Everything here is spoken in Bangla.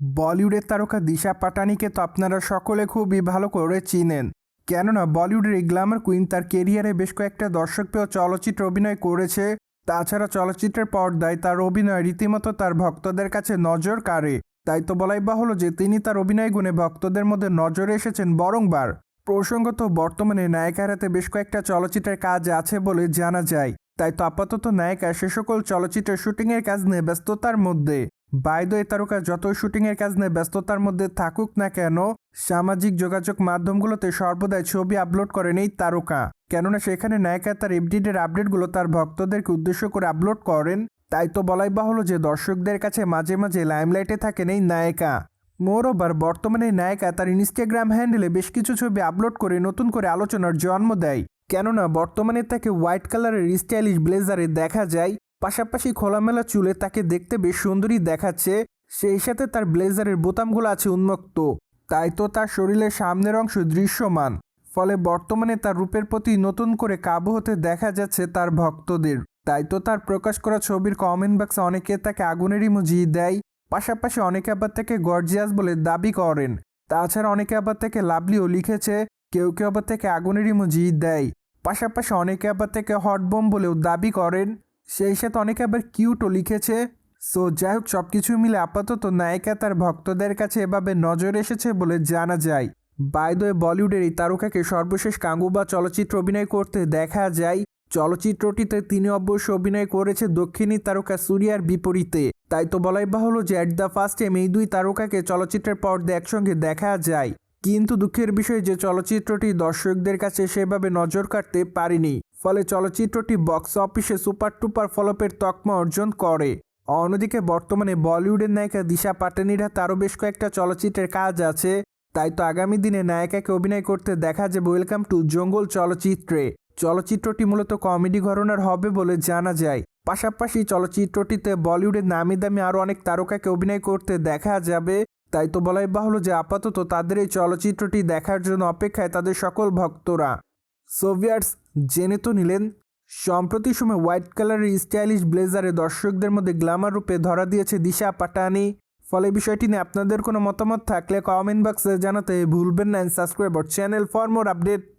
বলিউডের তারকা দিশা পাটানিকে তো আপনারা সকলে খুবই ভালো করে চিনেন। কেননা বলিউডের এই গ্ল্যামার কুইন তার কেরিয়ারে বেশ কয়েকটা দর্শকপ্রিয় চলচ্চিত্রে অভিনয় করেছে। তাছাড়া চলচ্চিত্রের পর্দায় তার অভিনয় রীতিমতো তার ভক্তদের কাছে নজর কাড়ে। তাই তো বলাই বাহুল্য যে তিনি তার অভিনয় গুণে ভক্তদের মধ্যে নজরে এসেছেন বরংবার। প্রসঙ্গত বর্তমানে নায়িকার হাতে বেশ কয়েকটা চলচ্চিত্রের কাজ আছে বলে জানা যায়। তাই তো আপাতত নায়িকা সে সকল চলচ্চিত্রের শুটিংয়ের কাজ নিয়ে ব্যস্ততার মধ্যে। বাই দ্য ওয়ে, তারকা যতই শুটিংয়ের কাজ নিয়ে ব্যস্ততার মধ্যে থাকুক না কেন, সামাজিক যোগাযোগ মাধ্যমগুলোতে সর্বদাই ছবি আপলোড করেন এই তারকা। কেননা সেখানে নায়িকা তার এফডিডের আপডেটগুলো তার ভক্তদেরকে উদ্দেশ্য করে আপলোড করেন। তাই তো বলাই বাহুল্য যে দর্শকদের কাছে মাঝে মাঝে লাইমলাইটে থাকেন এই নায়িকা। মোরওভার বর্তমানে নায়িকা তার ইনস্টাগ্রাম হ্যান্ডেলে বেশ কিছু ছবি আপলোড করে নতুন করে আলোচনার জন্ম দেয়। কেননা বর্তমানে তাকে হোয়াইট কালারের স্টাইলিশ ব্লেজারে দেখা যায়, পাশাপাশি খোলামেলা চুলে তাকে দেখতে বেশ সুন্দরী দেখাচ্ছে। সেই সাথে তার ব্লেজারের বোতামগুলো আছে উন্মুক্ত, তাই তো তার শরীরের সামনের অংশ দৃশ্যমান। ফলে বর্তমানে তার রূপের প্রতি নতুন করে কাবু হতে দেখা যাচ্ছে তার ভক্তদের। তাই তো তার প্রকাশ করা ছবির কমেন্ট বক্সে অনেকে তাকে আগুনের ইমোজি দেয়, পাশাপাশি অনেকে আবার তাকে গর্জিয়াস বলে দাবি করেন। তাছাড়া অনেকে আবার তাকে লাভলিও লিখেছে, কেউ কেউ আবার তাকে আগুনের ইমোজি দেয়, পাশাপাশি অনেকে আবার তাকে হটবম বলেও দাবি করেন। সেই সাথে অনেকে আবার কিউটও লিখেছে। সো যাই হোক, সব কিছু মিলে আপাতত নায়িকা তার ভক্তদের কাছে এভাবে নজর এসেছে বলে জানা যায়। বাই দ্য ওয়ে, বলিউডের এই তারকাকে সর্বশেষ গাঙ্গুবা চলচ্চিত্র অভিনয় করতে দেখা যায়। চলচ্চিত্রটিতে তিনি অবশ্য অভিনয় করেছে দক্ষিণী তারকা সূর্যার বিপরীতে। তাই তো বলাই বাহুল্য যে অ্যাট দ্য ফার্স্ট টাইম এই দুই তারকাকে চলচ্চিত্রের পর্দায় একসঙ্গে দেখা যায়। কিন্তু দুঃখের বিষয় যে চলচ্চিত্রটি দর্শকদের কাছে সেভাবে নজর কাটতে পারেনি। ফলে চলচ্চিত্রটি বক্স অফিসে সুপার টুপার ফলপের তকমা অর্জন করে। অন্যদিকে বর্তমানে বলিউডের নায়িকা দিশা পাটানির হাতে আরও বেশ কয়েকটা চলচ্চিত্রের কাজ আছে। তাই তো আগামী দিনে নায়িকাকে অভিনয় করতে দেখা যাবে ওয়েলকাম টু জঙ্গল চলচ্চিত্রে। চলচ্চিত্রটি মূলত কমেডি ঘরানার হবে বলে জানা যায়। পাশাপাশি চলচ্চিত্রটিতে বলিউডের নামি দামি আরও অনেক তারকাকে অভিনয় করতে দেখা যাবে। তাই তো বলাই বাহুল্য যে আপাতত তাদের এই চলচ্চিত্রটি দেখার জন্য অপেক্ষায় তাদের সকল ভক্তরা। সো ভিউয়ার্স, জেনে তো নিলেন, সম্প্রতি সময় হোয়াইট কালারের স্টাইলিশ ব্লেজারে দর্শকদের মধ্যে গ্ল্যামার রূপে ধরা দিয়েছে দিশা পাটানি। ফলে বিষয়টি নিয়ে আপনাদের কোনো মতামত থাকলে কমেন্ট বক্সে জানাতে ভুলবেন না। Subscribe our channel for more update.